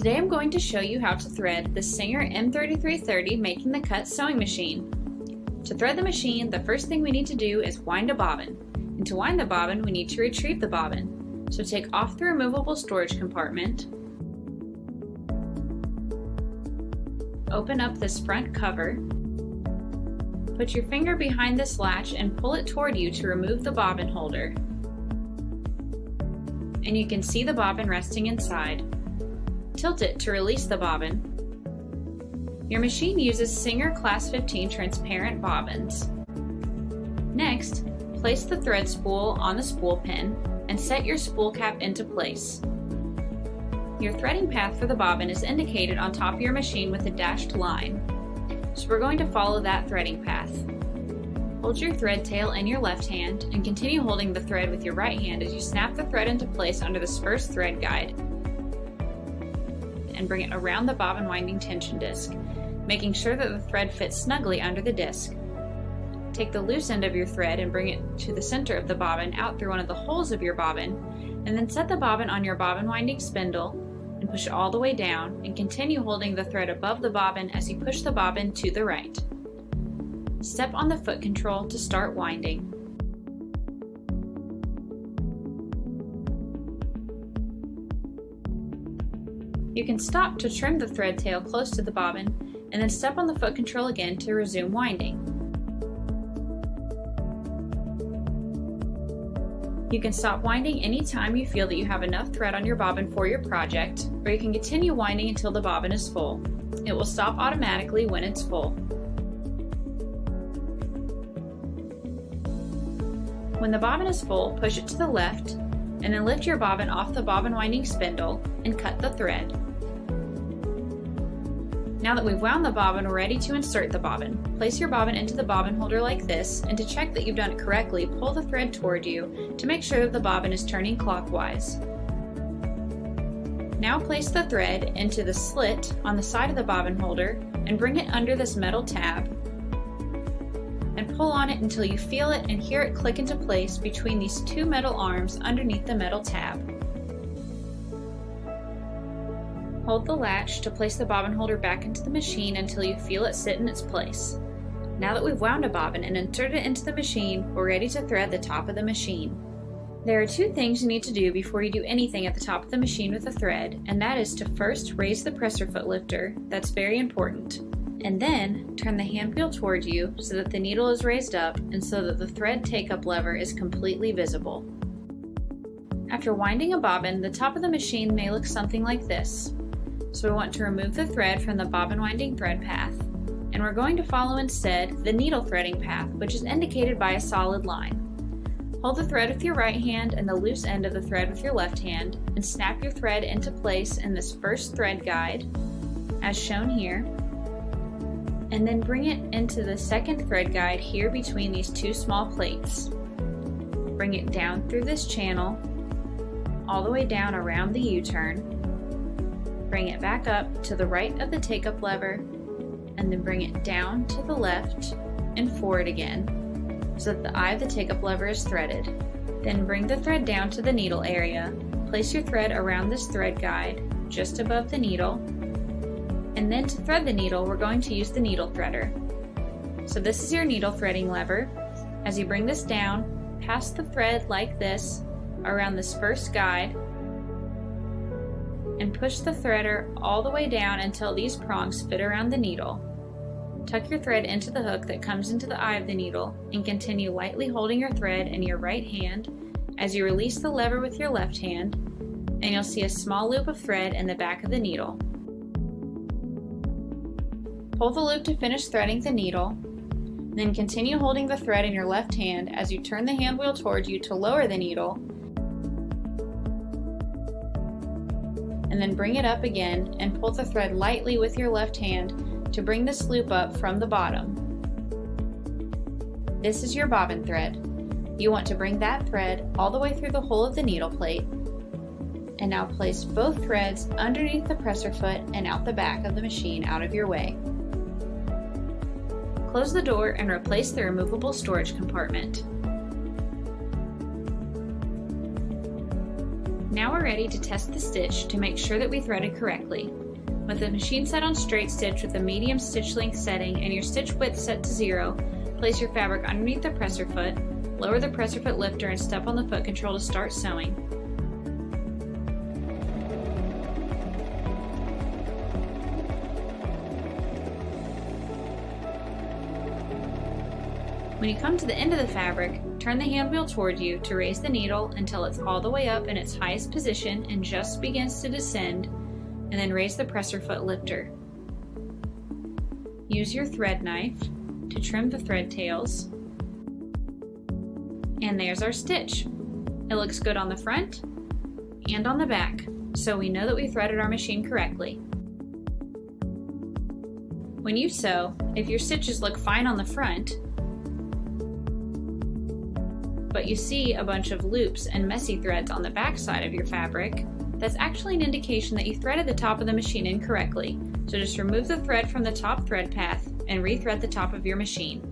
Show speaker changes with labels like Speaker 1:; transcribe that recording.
Speaker 1: Today I'm going to show you how to thread the Singer M3330 Making the Cut sewing machine. To thread the machine, the first thing we need to do is wind a bobbin. And to wind the bobbin, we need to retrieve the bobbin. So take off the removable storage compartment, open up this front cover, put your finger behind this latch and pull it toward you to remove the bobbin holder. And you can see the bobbin resting inside. Tilt it to release the bobbin. Your machine uses Singer Class 15 transparent bobbins. Next, place the thread spool on the spool pin and set your spool cap into place. Your threading path for the bobbin is indicated on top of your machine with a dashed line. So we're going to follow that threading path. Hold your thread tail in your left hand and continue holding the thread with your right hand as you snap the thread into place under this first thread guide and bring it around the bobbin winding tension disc, making sure that the thread fits snugly under the disc. Take the loose end of your thread and bring it to the center of the bobbin out through one of the holes of your bobbin, and then set the bobbin on your bobbin winding spindle and push it all the way down and continue holding the thread above the bobbin as you push the bobbin to the right. Step on the foot control to start winding. You can stop to trim the thread tail close to the bobbin and then step on the foot control again to resume winding. You can stop winding anytime you feel that you have enough thread on your bobbin for your project, or you can continue winding until the bobbin is full. It will stop automatically when it's full. When the bobbin is full, push it to the left, and then lift your bobbin off the bobbin winding spindle and cut the thread. Now that we've wound the bobbin, we're ready to insert the bobbin. Place your bobbin into the bobbin holder like this, and to check that you've done it correctly, pull the thread toward you to make sure that the bobbin is turning clockwise. Now place the thread into the slit on the side of the bobbin holder and bring it under this metal tab and pull on it until you feel it and hear it click into place between these two metal arms underneath the metal tab. Hold the latch to place the bobbin holder back into the machine until you feel it sit in its place. Now that we've wound a bobbin and inserted it into the machine, we're ready to thread the top of the machine. There are two things you need to do before you do anything at the top of the machine with the thread, and that is to first raise the presser foot lifter. That's very important. And then turn the hand wheel toward you so that the needle is raised up and so that the thread take-up lever is completely visible. After winding a bobbin, the top of the machine may look something like this. So we want to remove the thread from the bobbin winding thread path, and we're going to follow instead the needle threading path, which is indicated by a solid line. Hold the thread with your right hand and the loose end of the thread with your left hand, and snap your thread into place in this first thread guide, as shown here, and then bring it into the second thread guide here between these two small plates. Bring it down through this channel, all the way down around the U-turn, bring it back up to the right of the take-up lever, and then bring it down to the left and forward again so that the eye of the take-up lever is threaded. Then bring the thread down to the needle area, place your thread around this thread guide just above the needle, and then to thread the needle we're going to use the needle threader. So this is your needle threading lever. As you bring this down, pass the thread like this around this first guide and push the threader all the way down until these prongs fit around the needle. Tuck your thread into the hook that comes into the eye of the needle and continue lightly holding your thread in your right hand as you release the lever with your left hand, and you'll see a small loop of thread in the back of the needle. Pull the loop to finish threading the needle, then continue holding the thread in your left hand as you turn the hand wheel towards you to lower the needle, and then bring it up again and pull the thread lightly with your left hand to bring this loop up from the bottom. This is your bobbin thread. You want to bring that thread all the way through the hole of the needle plate, and now place both threads underneath the presser foot and out the back of the machine out of your way. Close the door and replace the removable storage compartment. Now Now we're ready to test the stitch to make sure that we threaded correctly. With the machine set on straight stitch with a medium stitch length setting and your stitch width set to 0, place your fabric underneath the presser foot, lower the presser foot lifter and step on the foot control to start sewing. When you come to the end of the fabric, turn the hand wheel toward you to raise the needle until it's all the way up in its highest position and just begins to descend, and then raise the presser foot lifter. Use your thread knife to trim the thread tails. And there's our stitch. It looks good on the front and on the back, so we know that we threaded our machine correctly. When you sew, if your stitches look fine on the front, but you see a bunch of loops and messy threads on the back side of your fabric, that's actually an indication that you threaded the top of the machine incorrectly. So just remove the thread from the top thread path and rethread the top of your machine.